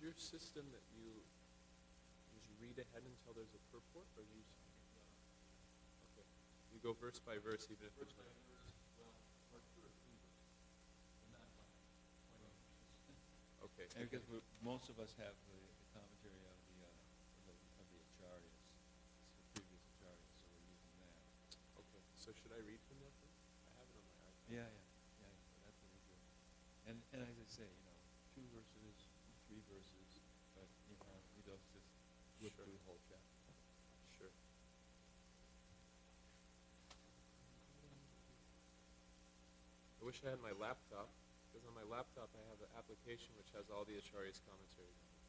your system that you read ahead until there's a purport, or you? Okay, you go verse by verse, even if there's no. Okay. And because most of us have the commentary of the acharyas, the previous acharyas, so we're using that. Okay. So should I read from that then? I have it on my iPad. Yeah. That's what we do. And as I say, 2 verses, 3 verses, but we don't just whip through the whole chapter. Sure. I wish I had my laptop. Because on my laptop I have an application which has all the Acharya's commentaries on it.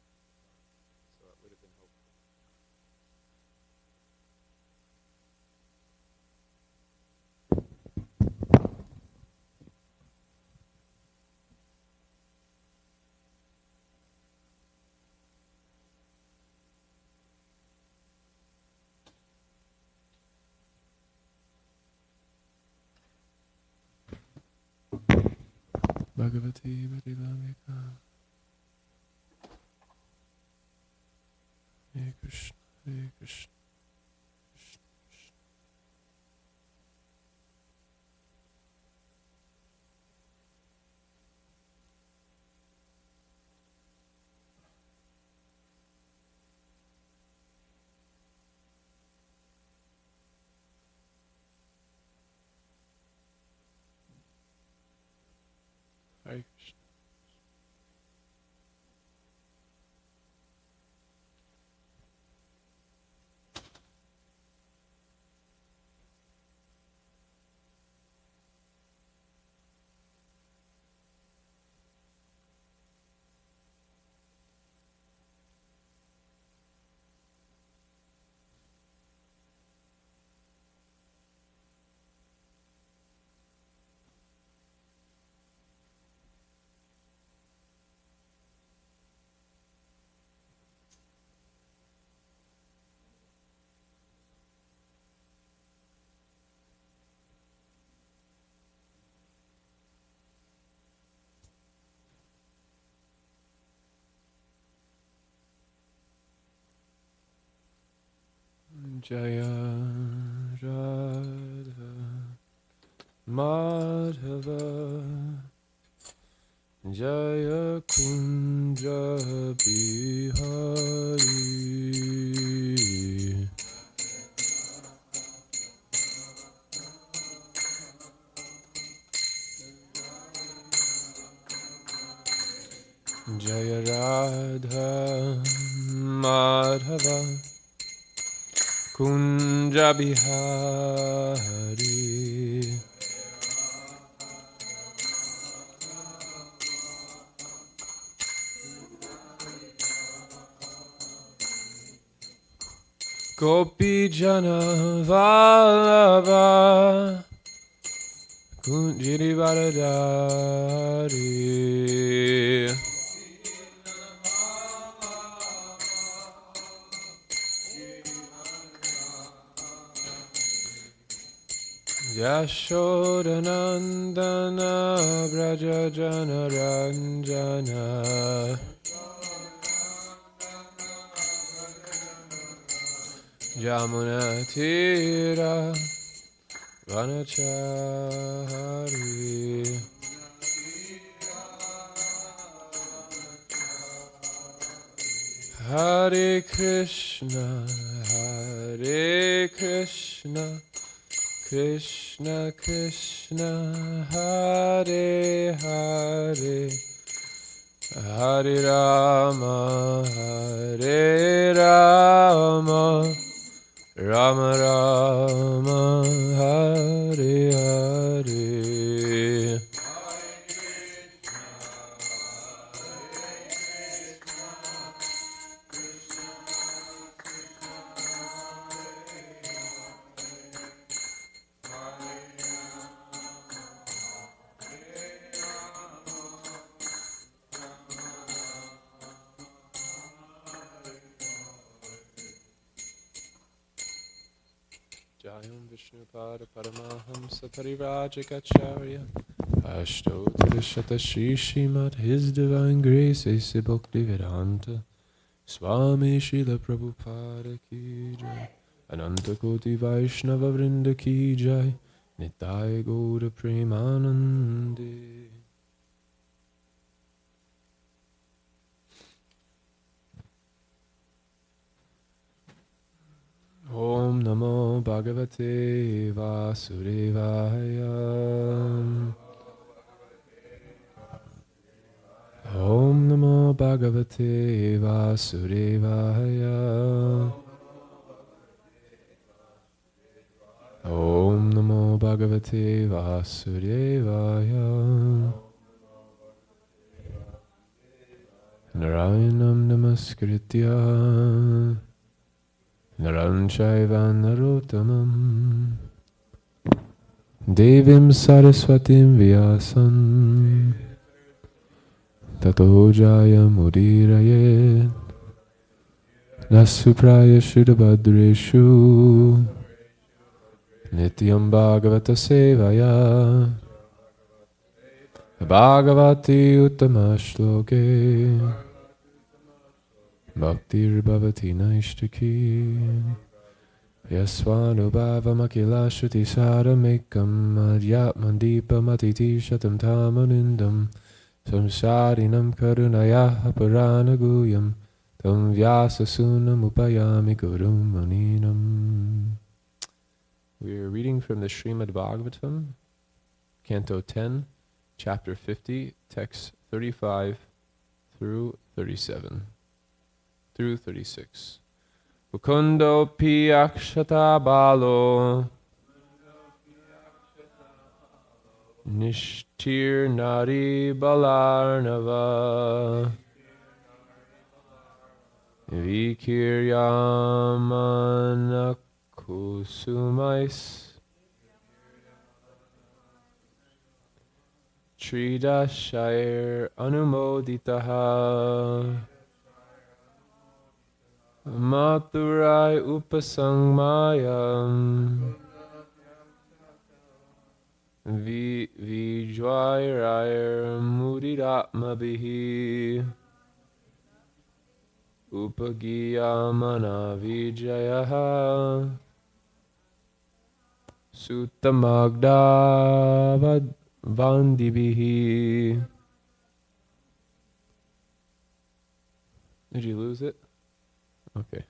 So it would have been helpful. Bhagavati Bhadivamika. Hare Krishna, Hare Krishna, Krishna Krishna. Hare Krishna. Jaya Radha Madhava Jaya Kunja Bihari Jaya Radha Madhava Kunja Bihari Gopi Jana Vallabha Kunjiri Varadari Yashodanandana Braja Jana Ranjana Jamuna Tira Vanachari Hare Krishna Krishna Krishna Hare Hare Hare Rama Rama Rama Hare Hare Jayam Vishnupada Paramahamsa Parivajikacharya Ashtotishata Shri Srimad His Divine Grace A.C. Bhaktivedanta Swami Srila Prabhupada Ki Jai Ananta Koti Vaishnava Vrinda Ki Jai Nitai Gaura Premanande. Om Namo Bhagavate Vasudevaya. Om Namo Bhagavate Vasudevaya. Om Namo Bhagavate Vasudevaya. Narayanam Namaskritya Naran Chaiva Narottamam Devim Saraswatim Vyasam Tato Jaya Mudirayet Nasupraya Shudabhadreshu Nityam Bhagavata Sevaya Bhagavati Uttama Shloke Bhaktir Bhavati Naishtaki Yasvanubhava Makila Shruti Saramekam Madhyatmandipa Matiti Shatam Tamanindam Samsarinam Karunaya Paranaguyam Tam Vyasasunam Upayami Gurum Maninam. We are reading from the Srimad Bhagavatam, Canto 10, Chapter 50, Texts 35 through 37. Through 36. Mukundo pi akshata balo Nishtir nari balarnava Vikiryamana kusumais Tridashayar anumoditaha Mathurai upasangmayam Vijwairayar mudiratmabihi Upagiyamana vijayaha Sutamagdavad vandibihi. Did you lose it? Okay.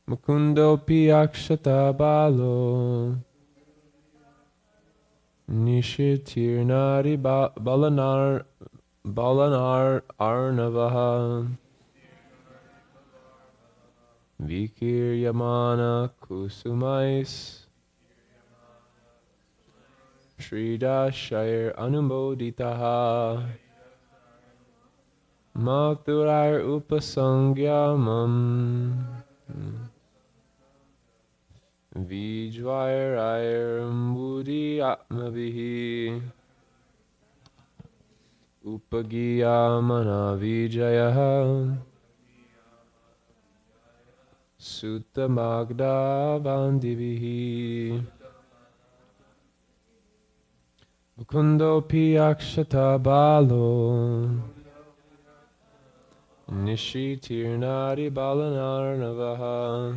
Mukundo piyakshata balo Nishitir nari balanar arnavaha Vikiryamana kusumais Sridashayar anumoditaha Mathurar upasangyamam Vijwairayar mudi atmavihi Upagiyamana vijayaha Sutamagda vandivihi. Mukundo piyakshata balo Nishitir nari balanarnavaha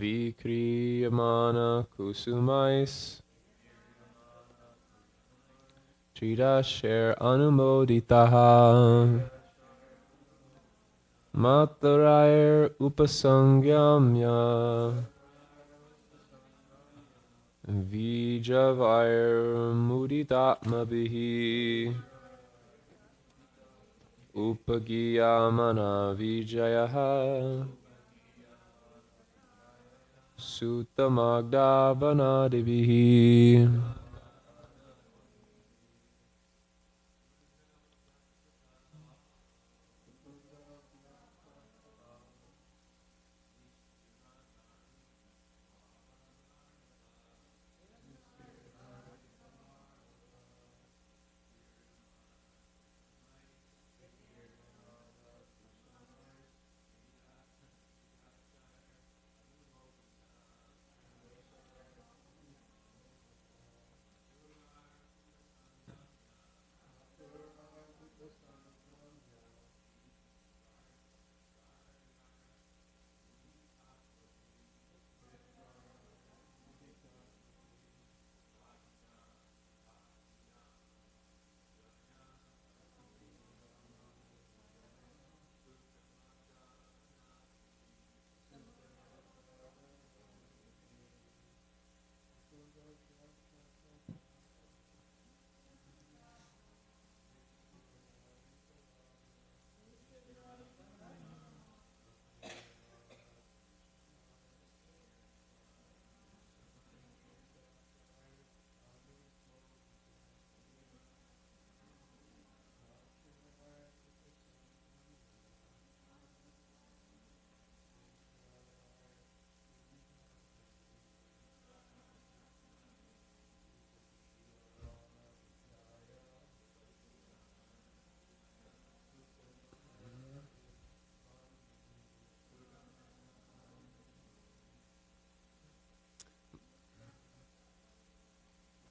Vikriyamana kusumais Tridashar anumoditaha Matharayar upasangyamya Vijavair muditatmabihi Upagiyamana vijayaha Sutamagdavanadibihi.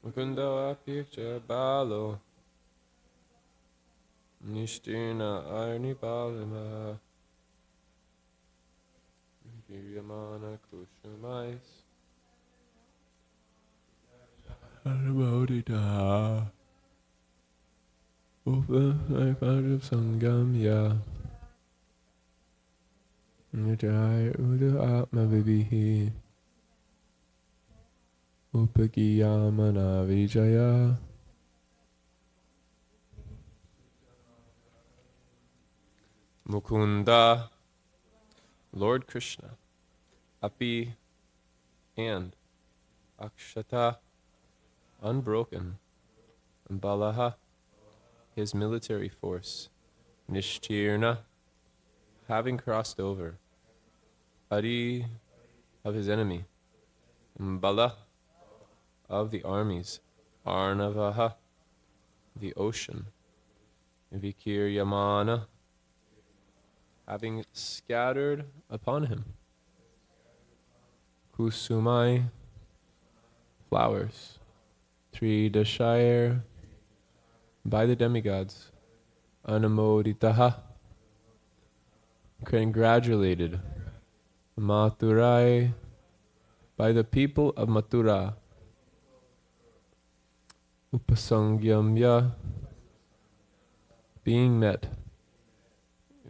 Mukunda apikcha balo. Nishtirna arni balima. Yamana kushumais. Anamodita. Upa Vaipadav Sangamya. Nijaya Uda Atma Vibihi. Upagiyamana Vijaya. Mukunda, Lord Krishna, Api, and Akshata, unbroken, and Balaha, his military force, Nishtirna, having crossed over, Adi, of his enemy, Bala, of the armies, Arnavaha, the ocean, Vikiryamana, having scattered upon him, Kusumai, flowers, Tridashire, by the demigods, Anamoditaha, congratulated, Mathurai, by the people of Mathura, Upasangyamya, being met,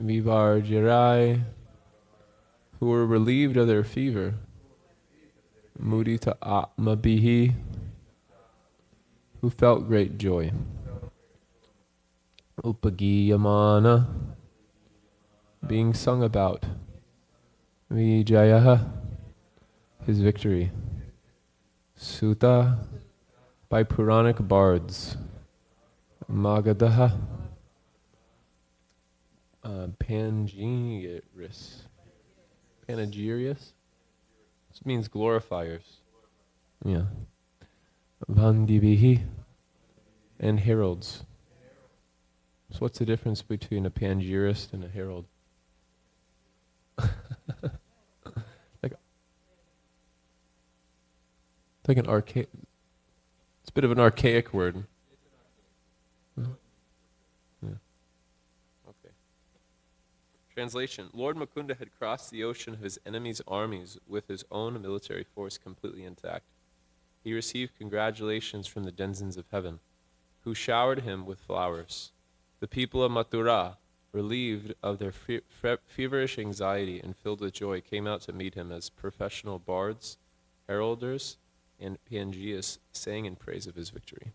Vivarjirai, who were relieved of their fever, Mudita Atmabihi, who felt great joy, Upagiyamana, being sung about, Vijayaha, his victory, Sutta, by Puranic bards, Magadaha, Panegyrius. Panegyrius? This means glorifiers. Yeah. Vandivihi, and heralds. So what's the difference between a panegyrist and a herald? like an archaic, it's a bit of an archaic word. Translation: Lord Mukunda had crossed the ocean of his enemies' armies with his own military force completely intact. He received congratulations from the denizens of heaven, who showered him with flowers. The people of Mathura, relieved of their feverish anxiety and filled with joy, came out to meet him as professional bards, heralders, and panegyrists sang in praise of his victory.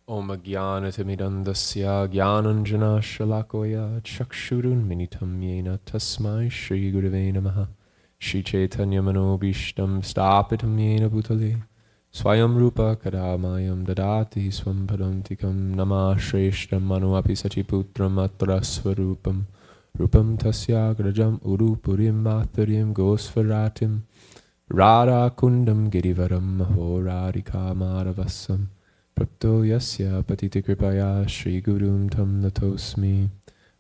Om Jnanatimidandasya Jnananjana Shalakoya Chakshurun Minitam Yena Tasmai Shri Gurave Namaha Shri Chaitanya Manobishtam Stapitam Yena Bhutale Swayam Rupa Kadamayam Dadati Swam Padantikam Nama Shreshtam Manu Api Sachiputram Atra Swarupam Rupam Tasya Grajam Urupurim Matharim Gosvaratim Radha Kundam Girivaram Mahorarika Maravasam Prapto yasya patiti kripaya Shri Gurum tam natosmi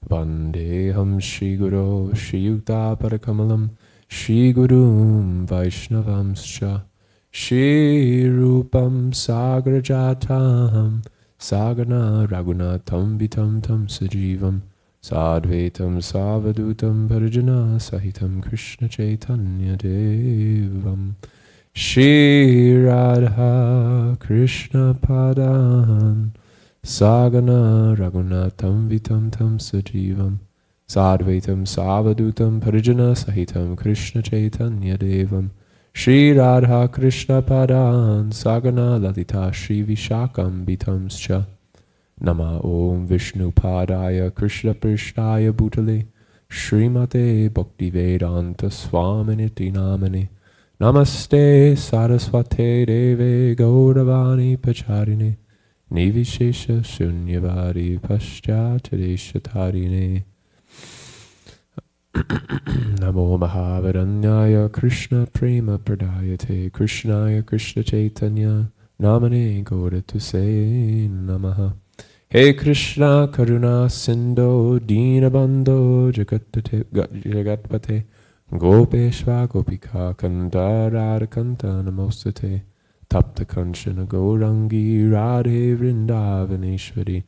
Vandeham Shri Guru Shri Yukta Parakamalam Shri Gurum Vaishnavamscha Shri Rupam Sagrajatam Sagana Raghunatam Vitam Tam Sajivam Sadvetam Savadutam Parjana Sahitam Krishna Chaitanya Devam Shri Radha Krishna Padan Sagana Raghunatam Vitam Tam Sajivam Sadvaitam Savadutam Parijana Sahitam Krishna Chaitanya Devam Shri Radha Krishna Padan Sagana Lalita Shri Vishakam Vitamscha Nama Om Vishnu Padaya Krishna Prishtaya Bhutale Srimate Bhakti Vedanta Swaminiti Namane Namaste Saraswate Deve Gauravani Pacharine Nivishesha Shunyavadi Paschatadeshatarine Namo Mahavaranyaya Krishna Prema Pradayate Krishnaya Krishna Chaitanya Namane Gauratuse Namaha Hey Krishna Karuna Sindho Dinabandho Jagatpate Gopeshva Gopika Kanda Radhakanta Namostate Tapta Kanchana Gaurangi Radhe Vrindavaneshwari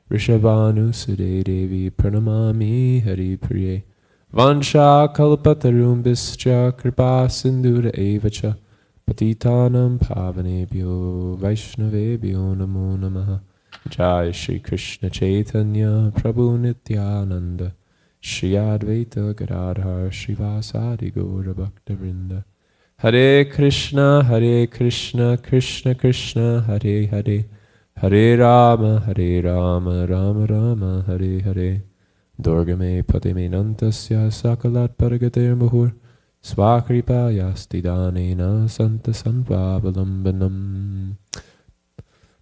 Rishabhanusade Devi Pranamami Hari Priye Vansha Kalpatarumbischa Kripa Sindhuda Evacha Patitanam Pavanebhyo Vaishnavebhyo Namo Namaha Jai Shri Krishna Chaitanya Prabhu Nityananda Shri Advaita Gadadhar Srivasadi Gaura Bhakta Hare Krishna, Krishna Krishna, Hare Hare, Hare Rama, Rama Rama, Hare Hare. Durga me pati me nantasya sakalat paragatir muhur, svakripa yasti danena santa sanvabalambanam.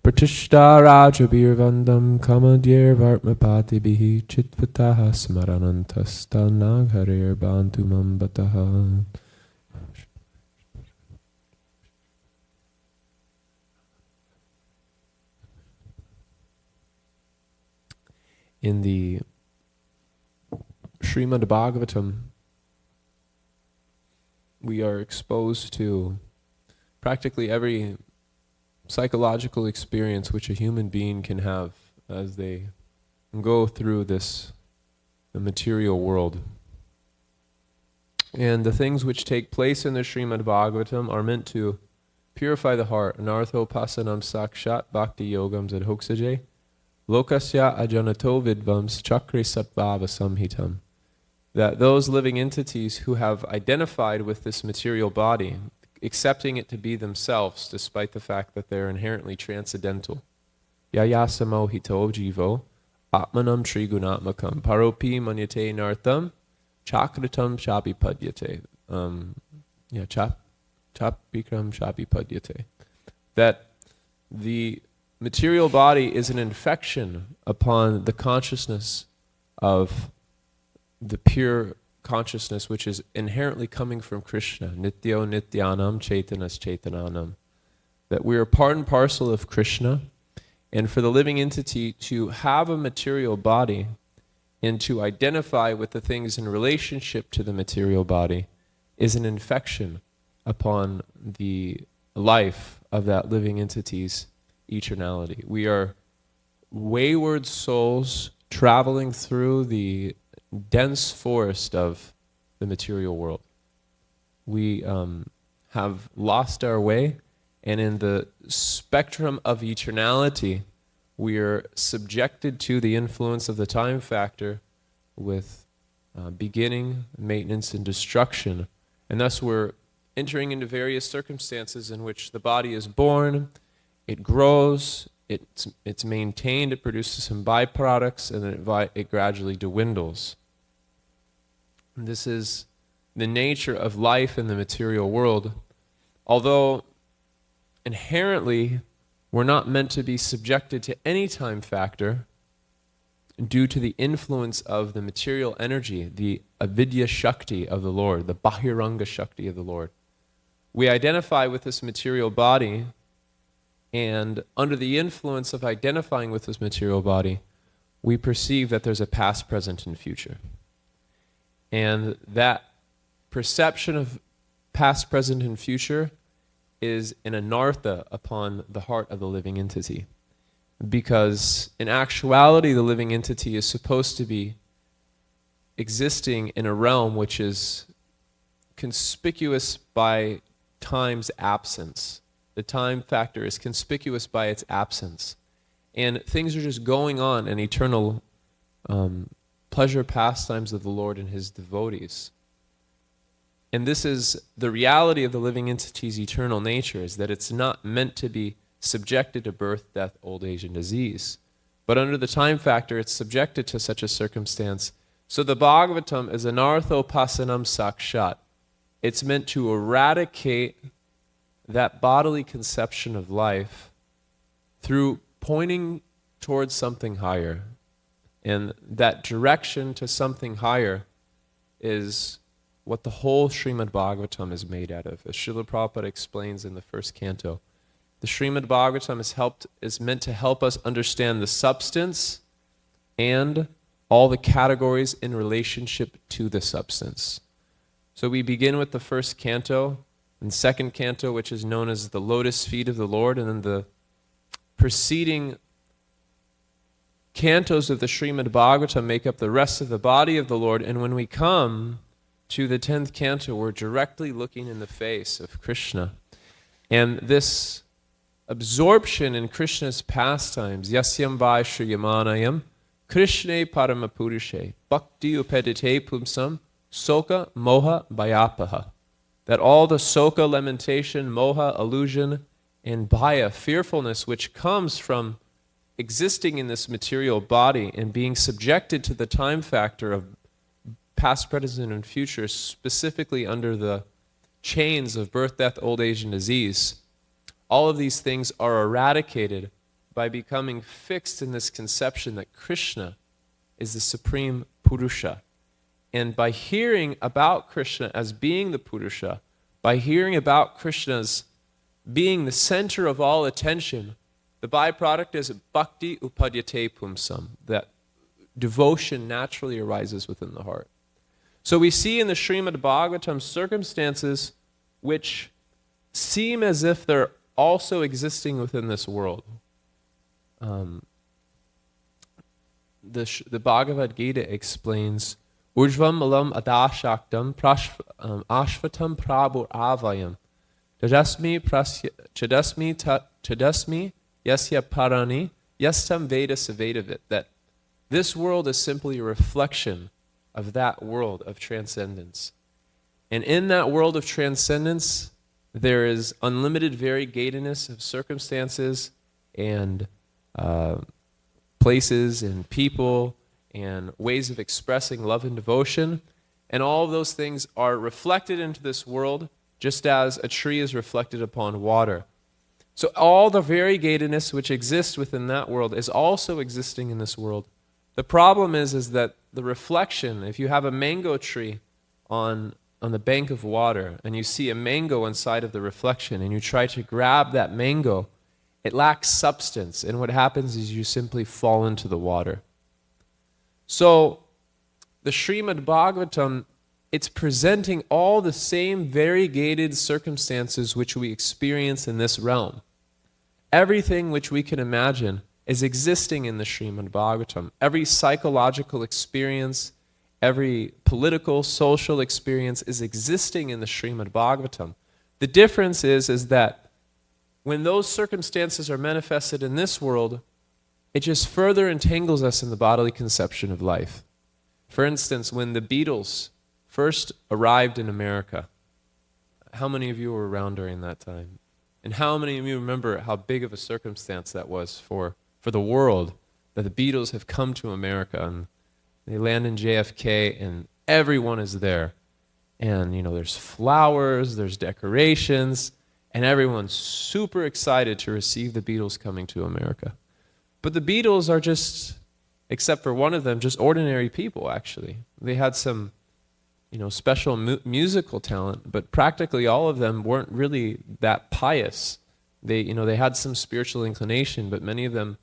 Pratishta Rajabir Vandam Kamadir Vartmapati Bihi Chitvataha Smaranantasta Nagharir Bantumam Bataha. In the Srimad Bhagavatam, we are exposed to practically every psychological experience which a human being can have as they go through the material world. And the things which take place in the Srimad Bhagavatam are meant to purify the heart. Anartho pasanam sakshat bhakti yogam zadhoksaje lokasya ajanato vidvams chakre satvava samhitam. That those living entities who have identified with this material body, accepting it to be themselves despite the fact that they're inherently transcendental. Yayasamo hito jivo atmanam trigunatmakam paropi manyate nartham chakritam chapi padyate. Chapikram chapi padyate. That the material body is an infection upon the consciousness of the pure consciousness which is inherently coming from Krishna. Nityo nityanam chaitanas chaitananam. That we are part and parcel of Krishna, and for the living entity to have a material body and to identify with the things in relationship to the material body is an infection upon the life of that living entity's eternality. We are wayward souls traveling through the dense forest of the material world. We have lost our way, and in the spectrum of eternality, we are subjected to the influence of the time factor with beginning, maintenance, and destruction. And thus we're entering into various circumstances in which the body is born, it grows, it's maintained, it produces some byproducts, and then it gradually dwindles. And this is the nature of life in the material world. Although inherently we're not meant to be subjected to any time factor due to the influence of the material energy, the avidya shakti of the Lord, the bahiranga shakti of the Lord. We identify with this material body, and under the influence of identifying with this material body, we perceive that there's a past, present, and future. And that perception of past, present, and future is an anartha upon the heart of the living entity. Because in actuality, the living entity is supposed to be existing in a realm which is conspicuous by time's absence. The time factor is conspicuous by its absence. And things are just going on in eternal pleasure pastimes of the Lord and his devotees. And this is the reality of the living entity's eternal nature, is that it's not meant to be subjected to birth, death, old age, and disease. But under the time factor, it's subjected to such a circumstance. So the Bhagavatam is anartho pasanam sakshat. It's meant to eradicate that bodily conception of life through pointing towards something higher. And that direction to something higher is what the whole Srimad Bhagavatam is made out of. As Srila Prabhupada explains in the first canto, the Srimad Bhagavatam is meant to help us understand the substance and all the categories in relationship to the substance. So we begin with the first canto, and second canto, which is known as the Lotus Feet of the Lord, and then the preceding cantos of the Srimad Bhagavatam make up the rest of the body of the Lord. And when we come to the 10th canto, we're directly looking in the face of Krishna. And this absorption in Krishna's pastimes, yasyam vai shriyamanayam, Krishne paramapurushe, bhakti upedite pumsam, soka moha bhayapaha. That all the soka, lamentation, moha, illusion, and bhaya, fearfulness, which comes from existing in this material body and being subjected to the time factor of past, present, and future, specifically under the chains of birth, death, old age, and disease, all of these things are eradicated by becoming fixed in this conception that Krishna is the supreme Purusha. And by hearing about Krishna as being the Purusha, by hearing about Krishna's being the center of all attention, the byproduct is bhakti upadyate pumsam, that devotion naturally arises within the heart. So we see in the Srimad Bhagavatam circumstances which seem as if they're also existing within this world. The Bhagavad Gita explains, Ujvam malam adashaktam ashvatam prabhu avayam chadasmi yasya parani yastam veda savedavit, that this world is simply a reflection of that world of transcendence. And in that world of transcendence, there is unlimited variegatedness of circumstances and places and people and ways of expressing love and devotion. And all of those things are reflected into this world just as a tree is reflected upon water. So all the variegatedness which exists within that world is also existing in this world. The problem is that the reflection, if you have a mango tree on the bank of water and you see a mango inside of the reflection and you try to grab that mango, it lacks substance, and what happens is you simply fall into the water. So the Srimad Bhagavatam, it's presenting all the same variegated circumstances which we experience in this realm. Everything which we can imagine is existing in the Srimad Bhagavatam. Every psychological experience, every political, social experience is existing in the Srimad Bhagavatam. The difference is that when those circumstances are manifested in this world, it just further entangles us in the bodily conception of life. For instance, when the Beatles first arrived in America, how many of you were around during that time? And how many of you remember how big of a circumstance that was for the world, that the Beatles have come to America and they land in JFK and everyone is there. And, there's flowers, there's decorations, and everyone's super excited to receive the Beatles coming to America. But the Beatles are just, except for one of them, just ordinary people, actually. They had some, special musical talent, but practically all of them weren't really that pious. They had some spiritual inclination, but many of them,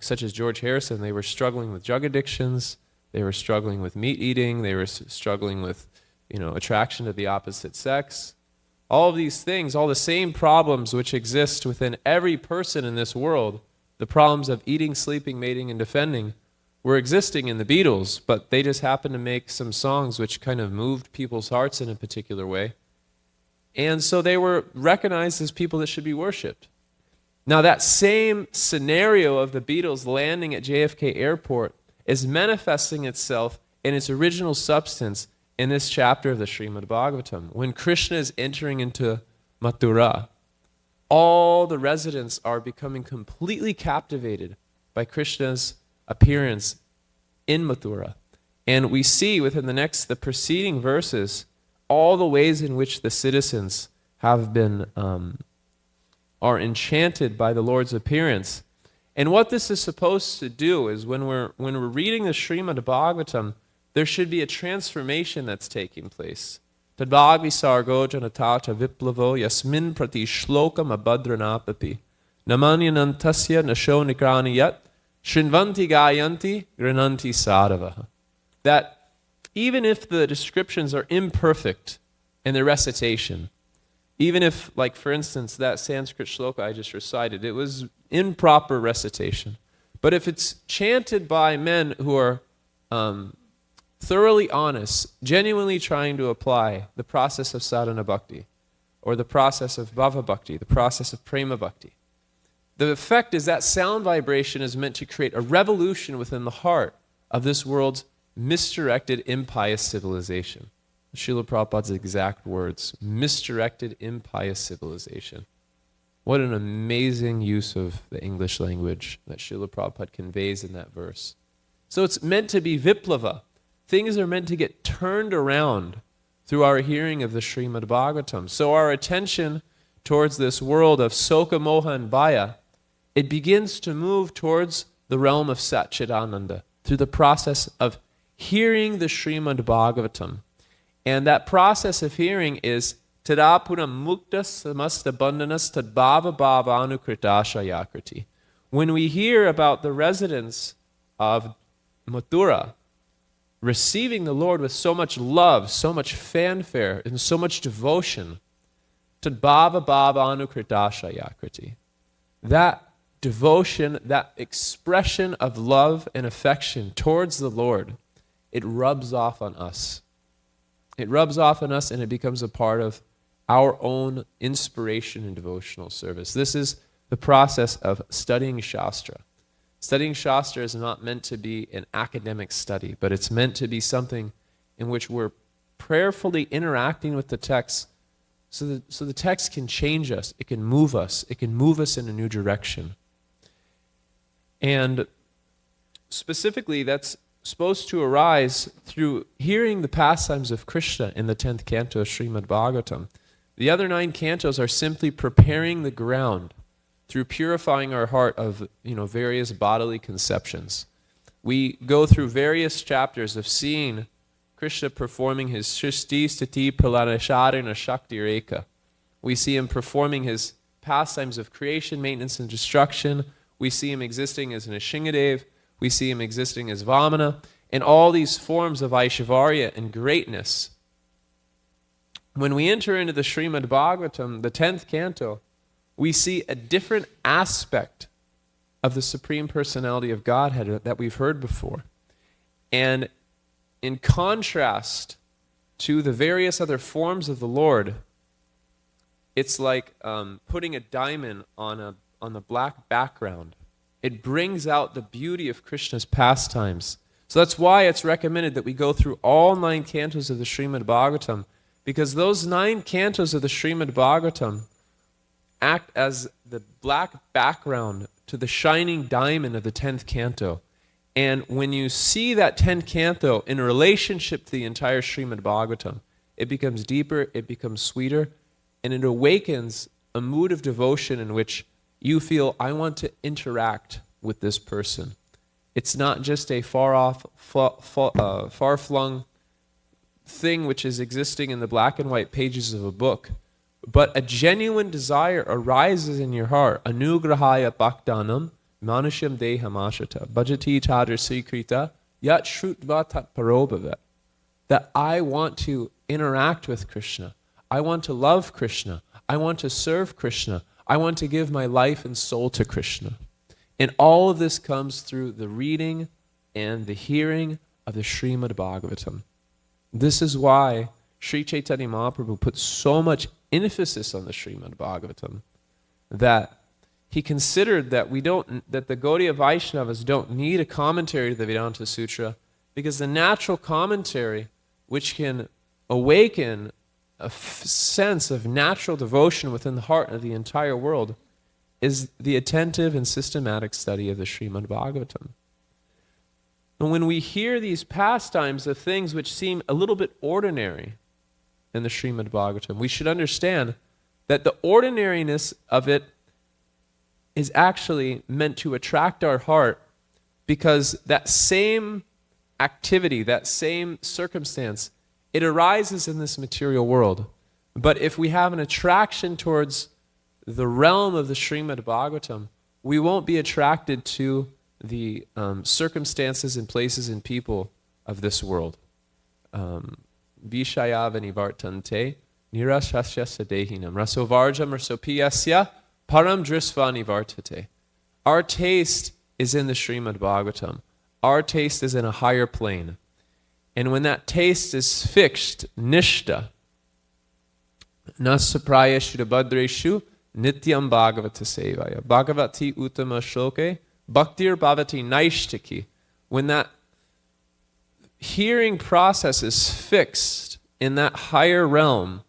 such as George Harrison, they were struggling with drug addictions, they were struggling with meat eating, they were struggling with, attraction to the opposite sex. All of these things, all the same problems which exist within every person in this world, the problems of eating, sleeping, mating, and defending, were existing in the Beatles, but they just happened to make some songs which kind of moved people's hearts in a particular way. And so they were recognized as people that should be worshipped. Now that same scenario of the Beatles landing at JFK Airport is manifesting itself in its original substance in this chapter of the Srimad Bhagavatam. When Krishna is entering into Mathura, all the residents are becoming completely captivated by Krishna's appearance in Mathura. And we see within the preceding verses, all the ways in which the citizens have been, are enchanted by the Lord's appearance. And what this is supposed to do is when we're reading the Srimad Bhagavatam, there should be a transformation that's taking place. Tadvagvi sargo janatata viplavo yasmin prati shlokam abhadranapapi namanyanantasya nasho nikrani yat shrinvanti gayanti grananti sadhavaha. That even if the descriptions are imperfect in the recitation, Even if, like, for instance, that Sanskrit shloka I just recited, it was improper recitation. But if it's chanted by men who are thoroughly honest, genuinely trying to apply the process of sadhana bhakti, or the process of bhava bhakti, the process of prema bhakti, the effect is that sound vibration is meant to create a revolution within the heart of this world's misdirected, impious civilization. Srila Prabhupada's exact words, misdirected, impious civilization. What an amazing use of the English language that Srila Prabhupada conveys in that verse. So it's meant to be viplava. Things are meant to get turned around through our hearing of the Srimad Bhagavatam. So our attention towards this world of Soka, Moha, and Bhaya, it begins to move towards the realm of Satchidananda through the process of hearing the Srimad Bhagavatam. And that process of hearing is Tadapuram mukta samasta bandhanas tadbhava bhava anukritasha yakriti. When we hear about the residents of Mathura receiving the Lord with so much love, so much fanfare, and so much devotion, tadbhava bhava anukritasha yakriti. That devotion, that expression of love and affection towards the Lord, it rubs off on us. It rubs off on us and it becomes a part of our own inspiration and devotional service. This is the process of studying Shastra. Studying Shastra is not meant to be an academic study, but it's meant to be something in which we're prayerfully interacting with the text so the text can change us, it can move us in a new direction. And specifically, that's supposed to arise through hearing the pastimes of Krishna in the 10th canto of Srimad Bhagavatam. The other 9 cantos are simply preparing the ground through purifying our heart of various bodily conceptions. We go through various chapters of seeing Krishna performing his Srishti, Sthiti, Pralanasharana Shakti Rekha. We see him performing his pastimes of creation, maintenance, and destruction. We see him existing as Nishingadev. We see him existing as Vamana, and all these forms of Aishvarya and greatness. When we enter into the Srimad Bhagavatam, the 10th canto, we see a different aspect of the Supreme Personality of Godhead that we've heard before. And in contrast to the various other forms of the Lord, it's like putting a diamond on a black background. It brings out the beauty of Krishna's pastimes. So that's why it's recommended that we go through all 9 cantos of the Srimad Bhagavatam, because those 9 cantos of the Srimad Bhagavatam act as the black background to the shining diamond of the 10th canto. And when you see that 10th canto in relationship to the entire Srimad Bhagavatam, it becomes deeper, it becomes sweeter, and it awakens a mood of devotion in which you feel, I want to interact with this person. It's not just a far-off, far-flung thing which is existing in the black and white pages of a book, but a genuine desire arises in your heart. Anugrahaya bhaktanam manusham deham ashata bhajati tadra srikrita yat shrutva tat parobhavat. That I want to interact with Krishna. I want to love Krishna. I want to serve Krishna. I want to give my life and soul to Krishna. And all of this comes through the reading and the hearing of the Srimad Bhagavatam. This is why Sri Chaitanya Mahaprabhu put so much emphasis on the Srimad Bhagavatam, that he considered that that the Gaudiya Vaishnavas don't need a commentary to the Vedanta Sutra, because the natural commentary, which can awaken a sense of natural devotion within the heart of the entire world, is the attentive and systematic study of the Srimad Bhagavatam. And when we hear these pastimes of things which seem a little bit ordinary in the Srimad Bhagavatam, we should understand that the ordinariness of it is actually meant to attract our heart, because that same activity, that same circumstance, it arises in this material world. But if we have an attraction towards the realm of the Srimad Bhagavatam, we won't be attracted to the circumstances and places and people of this world. Vishaya vanivartante nirashasya sadehinam, rasovarjam rasopiyasya param drisva nivartate. Our taste is in the Srimad Bhagavatam. Our taste is in a higher plane. And when that taste is fixed, nishta, nasaprayashu badreshu, nityam bhagavata sevaya, bhagavati uttama shloke, bhaktir bhavati naishtiki. When that hearing process is fixed in that higher realm,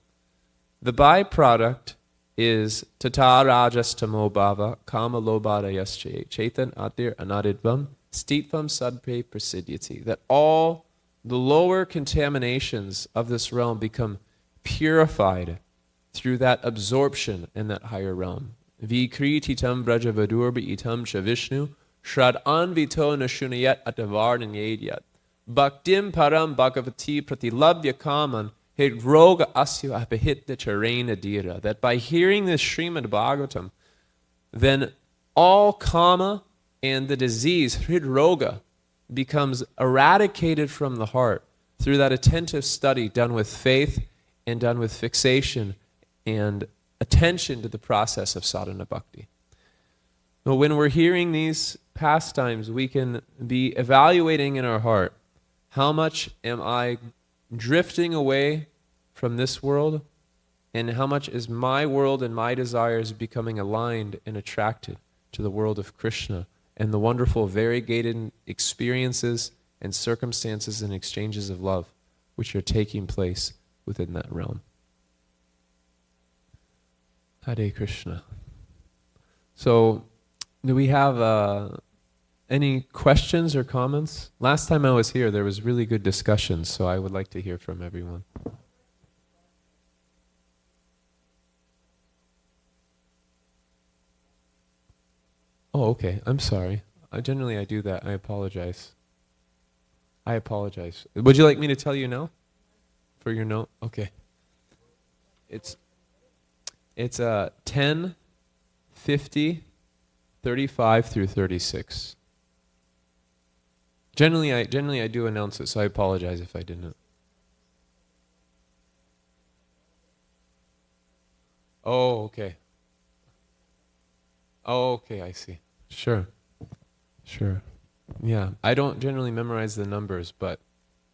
the byproduct is tata rajas tamo bhava kama lobhadayasche chaitan atir anadidvam stitvam sadpe prasidyati. That all the lower contaminations of this realm become purified through that absorption in that higher realm. Vikrititam vrajavadurbi itam cha Vishnu shrad anvito nashunayat atavarnanyadyat bhaktim param bhagavati pratilabhya kaman hidroga asya apahitya charena dira. That by hearing this Srimad Bhagavatam, then all kama and the disease, hridroga, becomes eradicated from the heart through that attentive study done with faith and done with fixation and attention to the process of sadhana bhakti. But when we're hearing these pastimes, we can be evaluating in our heart, how much am I drifting away from this world, and how much is my world and my desires becoming aligned and attracted to the world of Krishna and the wonderful variegated experiences and circumstances and exchanges of love which are taking place within that realm. Hare Krishna. So, do we have any questions or comments? Last time I was here, there was really good discussion, so I would like to hear from everyone. Oh, okay. I'm sorry. I do that. I apologize. Would you like me to tell you now? For your note? Okay. It's 10, 50, 35 through 36. Generally I do announce it, so I apologize if I didn't. Oh, okay. Oh, okay, I see. Sure. Yeah, I don't generally memorize the numbers, but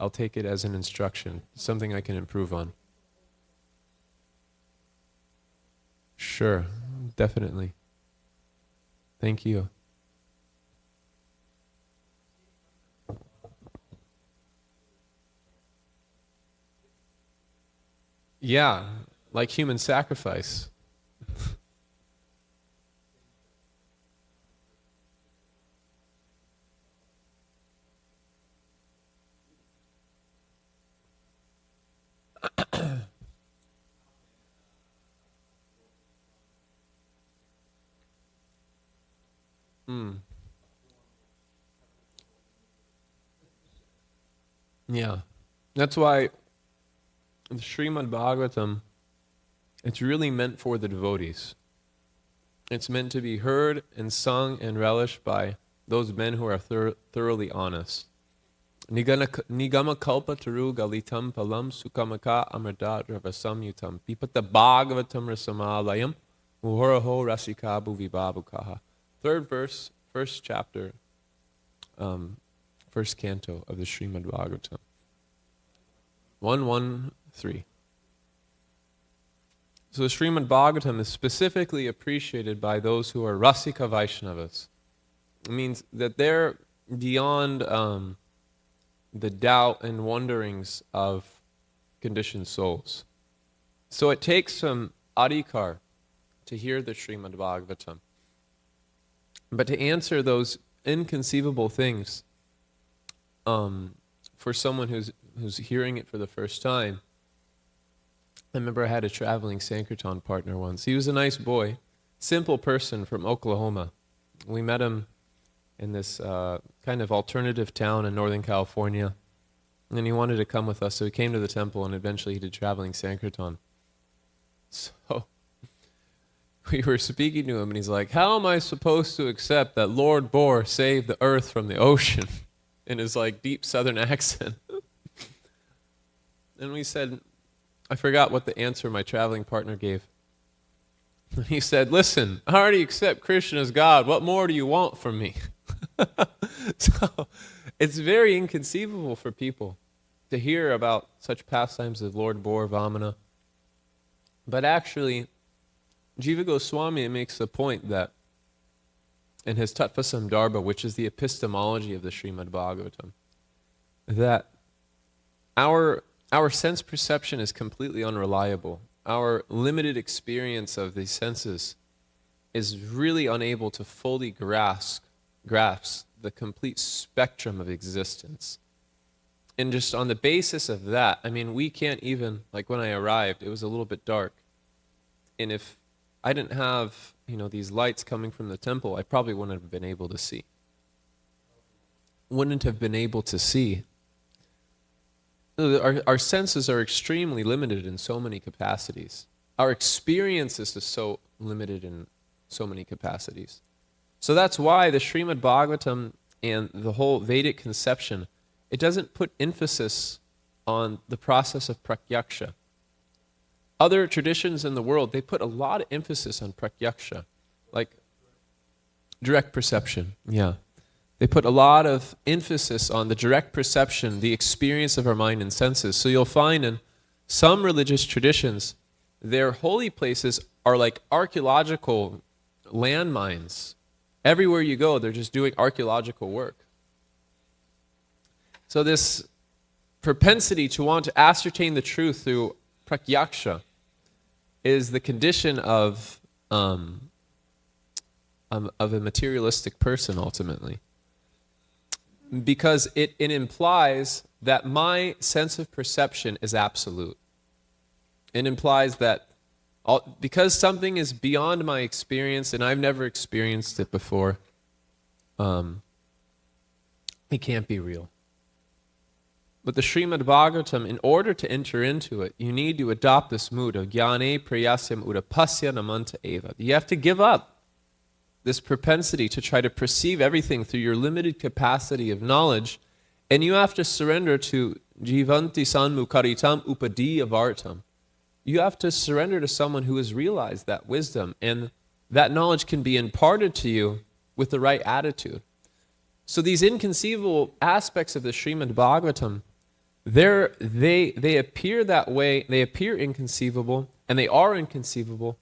I'll take it as an instruction, something I can improve on. Sure, definitely. Thank you. Yeah, like human sacrifice. Yeah. That's why the Srimad Bhagavatam, it's really meant for the devotees. It's meant to be heard and sung and relished by those men who are thoroughly honest. Nigama kalpa taru galitam palam sukamaka amrita ravasamyutam pipata bhagavatam rasamalayam muhoraho rasikabu vibabukaha. Third verse, first chapter, first canto of the Srimad Bhagavatam. 113. So the Srimad Bhagavatam is specifically appreciated by those who are Rasika Vaishnavas. It means that they're beyond the doubt and wonderings of conditioned souls. So it takes some adhikar to hear the Srimad Bhagavatam. But to answer those inconceivable things for someone who's hearing it for the first time, I remember I had a traveling Sankirtan partner once. He was a nice boy, simple person from Oklahoma. We met him in this kind of alternative town in Northern California. And he wanted to come with us, so he came to the temple, and eventually he did traveling Sankirtan. So we were speaking to him, and he's like, how am I supposed to accept that Lord Bohr saved the earth from the ocean? In his like deep southern accent. And we said, I forgot what the answer my traveling partner gave. He said, listen, I already accept Krishna as God. What more do you want from me? So it's very inconceivable for people to hear about such pastimes of Lord Bor Vamana. But actually, Jiva Goswami makes the point that in his Tattva Sandarbha, which is the epistemology of the Srimad Bhagavatam, that our sense perception is completely unreliable. Our limited experience of these senses is really unable to fully grasp the complete spectrum of existence. And just on the basis of that, I mean, we can't even, like when I arrived, it was a little bit dark. And if I didn't have, these lights coming from the temple, I probably wouldn't have been able to see. Our senses are extremely limited in so many capacities. Our experiences are so limited in so many capacities. So that's why the Srimad Bhagavatam and the whole Vedic conception, it doesn't put emphasis on the process of pratyaksha. Other traditions in the world, they put a lot of emphasis on pratyaksha, like direct perception, yeah. They put a lot of emphasis on the direct perception, the experience of our mind and senses. So you'll find in some religious traditions, their holy places are like archaeological landmines. Everywhere you go, they're just doing archaeological work. So this propensity to want to ascertain the truth through pratyaksha is the condition of a materialistic person, ultimately. Because it implies that my sense of perception is absolute. It implies that because something is beyond my experience and I've never experienced it before, it can't be real. But the Srimad Bhagavatam, in order to enter into it, you need to adopt this mood of jnane prayasyam udapasya namanta eva. You have to give up this propensity to try to perceive everything through your limited capacity of knowledge, and you have to surrender to jivanti sanmukaritam upadiyavartam. You have to surrender to someone who has realized that wisdom, and that knowledge can be imparted to you with the right attitude. So these inconceivable aspects of the Srimad Bhagavatam, they appear that way, they appear inconceivable, and they are inconceivable,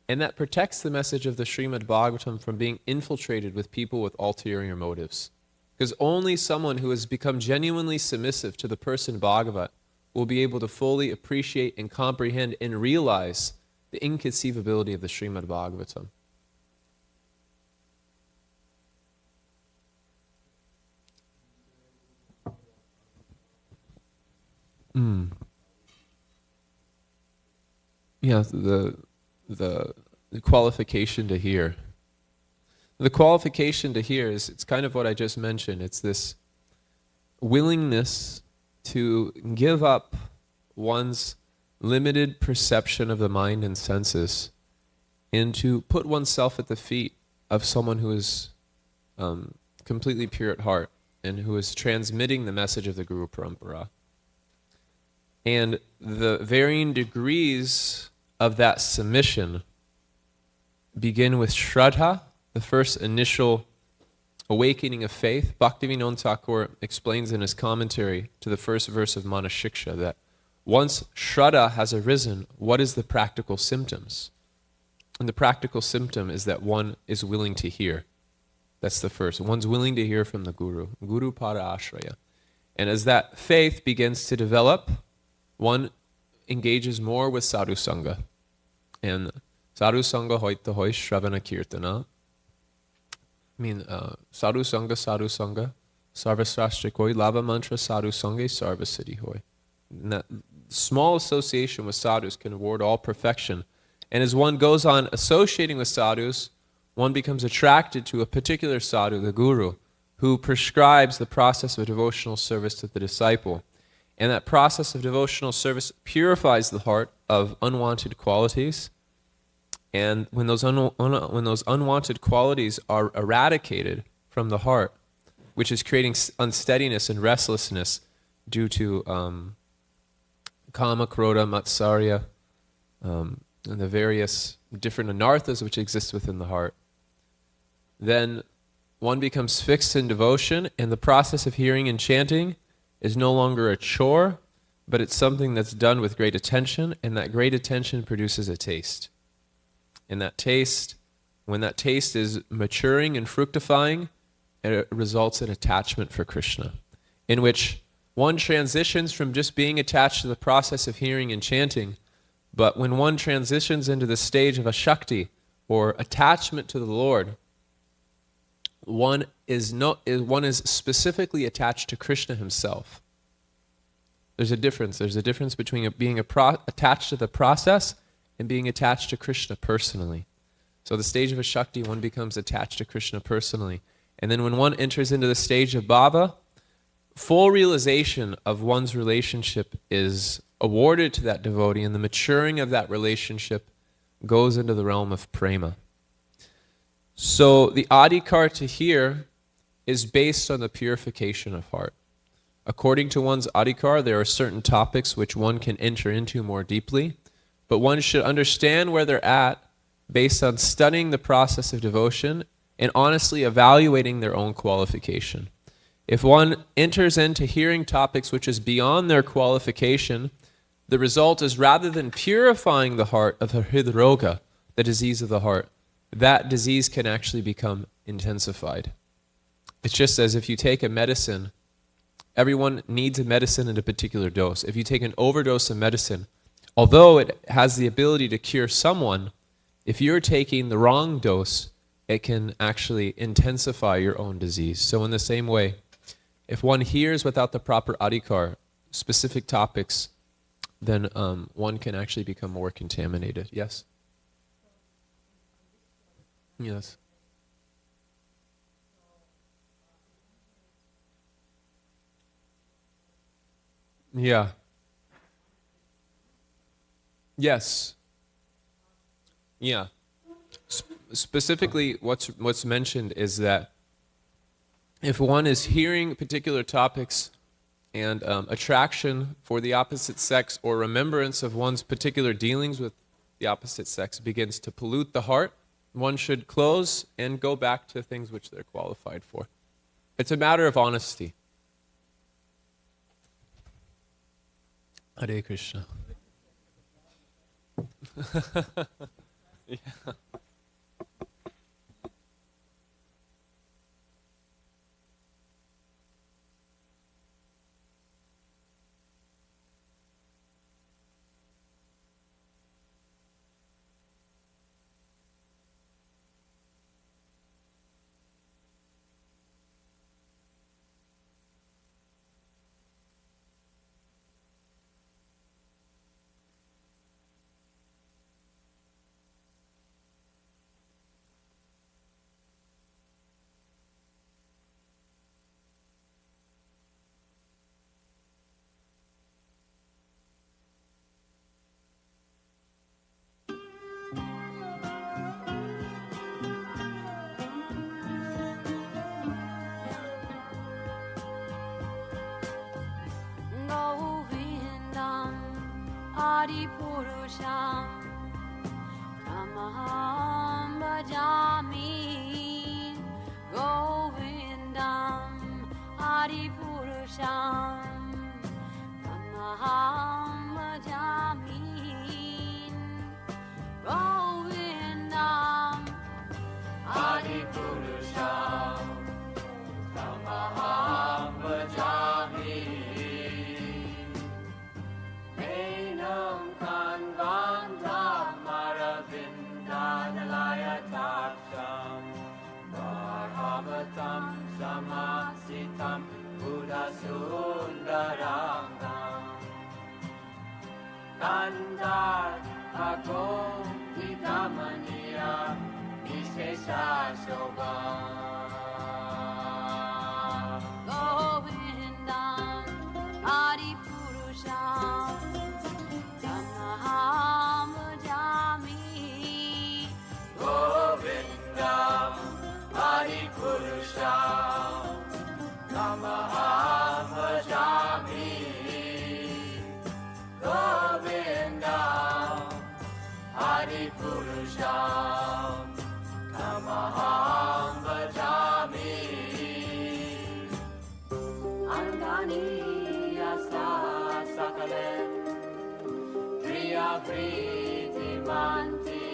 and that protects the message of the Srimad Bhagavatam from being infiltrated with people with ulterior motives. Because only someone who has become genuinely submissive to the person Bhagavat will be able to fully appreciate and comprehend and realize the inconceivability of the Srimad Bhagavatam. Yeah, the qualification to hear. The qualification to hear is, it's kind of what I just mentioned. It's this willingness to give up one's limited perception of the mind and senses and to put oneself at the feet of someone who is completely pure at heart and who is transmitting the message of the Guru Parampara. And the varying degrees of that submission begin with Shraddha, the first initial awakening of faith. Bhaktivinoda Thakur explains in his commentary to the first verse of Manashiksha that once Shraddha has arisen, what is the practical symptoms? And the practical symptom is that one is willing to hear. That's the first. One's willing to hear from the Guru. Guru Pada Ashraya. And as that faith begins to develop, one engages more with sadhu sangha. And sadhu sangha hoita hoi shravana kirtana. Sadhu sangha, sarvasrashtra koi, lava mantra sadhu sangha, sarvasiddhi hoi. That small association with sadhus can award all perfection. And as one goes on associating with sadhus, one becomes attracted to a particular sadhu, the guru, who prescribes the process of devotional service to the disciple. And that process of devotional service purifies the heart of unwanted qualities. And when those unwanted qualities are eradicated from the heart, which is creating unsteadiness and restlessness due to Kama, Krodha, Matsarya, and the various different anarthas which exist within the heart, then one becomes fixed in devotion, and the process of hearing and chanting is no longer a chore, but it's something that's done with great attention, and that great attention produces a taste. And that taste, when that taste is maturing and fructifying, it results in attachment for Krishna, in which one transitions from just being attached to the process of hearing and chanting, but when one transitions into the stage of a Shakti, or attachment to the Lord, one is specifically attached to Krishna himself. There's a difference. There's a difference between being attached to the process and being attached to Krishna personally. So the stage of a Shakti, one becomes attached to Krishna personally. And then when one enters into the stage of Bhava, full realization of one's relationship is awarded to that devotee, and the maturing of that relationship goes into the realm of prema. So the adhikar to hear is based on the purification of heart. According to one's adhikar, there are certain topics which one can enter into more deeply, but one should understand where they're at based on studying the process of devotion and honestly evaluating their own qualification. If one enters into hearing topics which is beyond their qualification, the result is, rather than purifying the heart of the hridroga, the disease of the heart, that disease can actually become intensified. It's just as if you take a medicine, everyone needs a medicine in a particular dose. If you take an overdose of medicine, although it has the ability to cure someone, if you're taking the wrong dose, it can actually intensify your own disease. So in the same way, if one hears without the proper adhikar, specific topics, then one can actually become more contaminated. Yes? Yes. Yeah. Yes. Yeah. Specifically, what's mentioned is that if one is hearing particular topics and attraction for the opposite sex or remembrance of one's particular dealings with the opposite sex begins to pollute the heart, one should close and go back to things which they're qualified for. It's a matter of honesty. Hare Krishna. Yeah. Govindam Adipurusham Tamaham Bhajami Govindam Adipurusham Tamaham Bhajami Govindam Adipurusham Tamaham Bhajami Enam Kanvandam Maravindadalaya Taksham Bharavatam Samasitam Buddhasundarangam Kandar Agom Vidamaniya Vishesha Shobham Govindam Adipurusham Tamaham Bhajami Govindam Adipurusham Tamaham Bhajami Adipurusham Tamaham Bhajami Angani Asa Sakalem Priya Priti Manti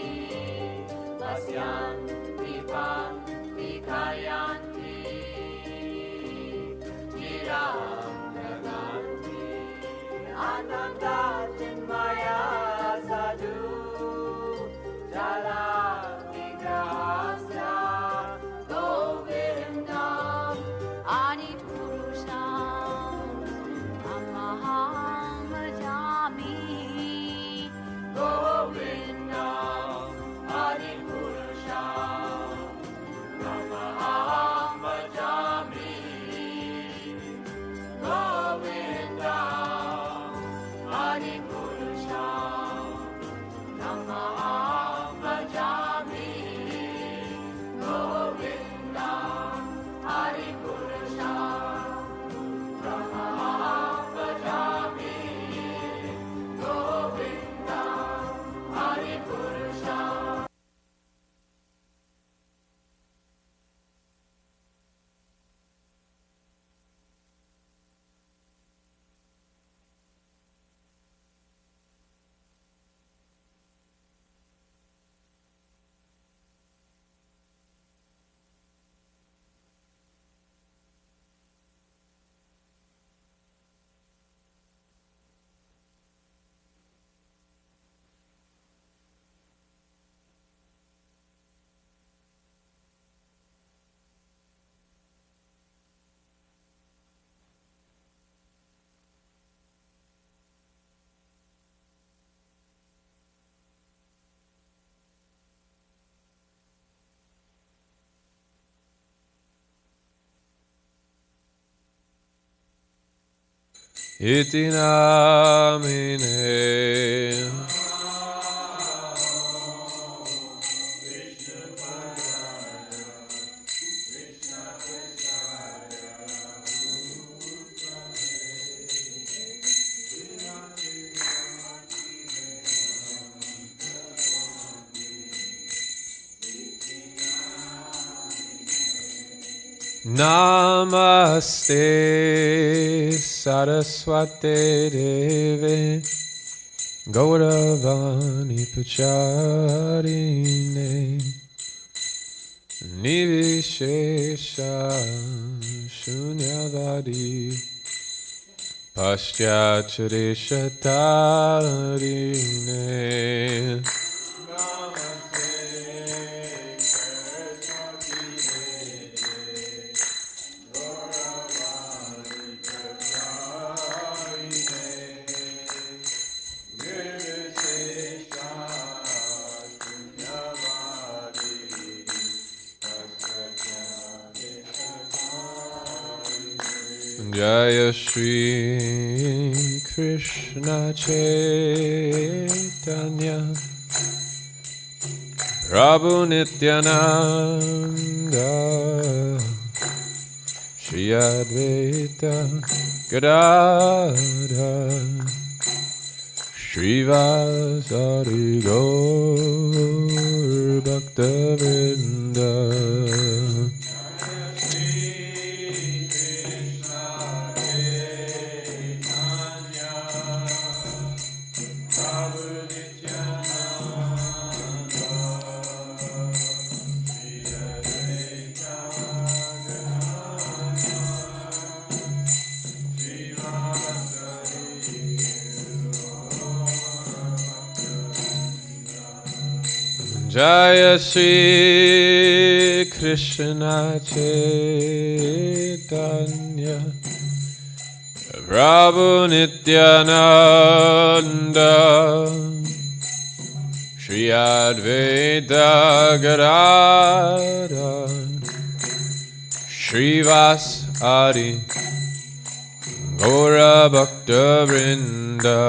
Vasyan Dipan Dikayanti Jiram Naganti Ananda Chinmaya Sadhu Jala Vigrahasya Govindam Adipurusham Amaham Bhajami Govindam Adipurusham Amaham Bhajami Govindam Adipurusham Namaham Bhajami Govindam Adipurusham Namaham Bhajami Govindam Adipurusham. Iti namine Namaste Saraswate Deve Gauravani Pacharine Nivishesha Shunyavadi Paschatcharishatarine Jaya Shri Krishna Chaitanya Prabhu Nityananda Shri Advaita Gadadhar Srivasari Gaur Bhaktavinda Jaya Shri Krishna Chaitanya Prabhu Nityananda Shri Advaita Gadadhar Srivasari Gaura Bhakta Vrinda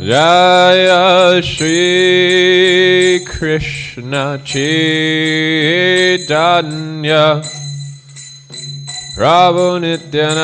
Jaya Shri Krishna Chaitanya Prabhu Nityananda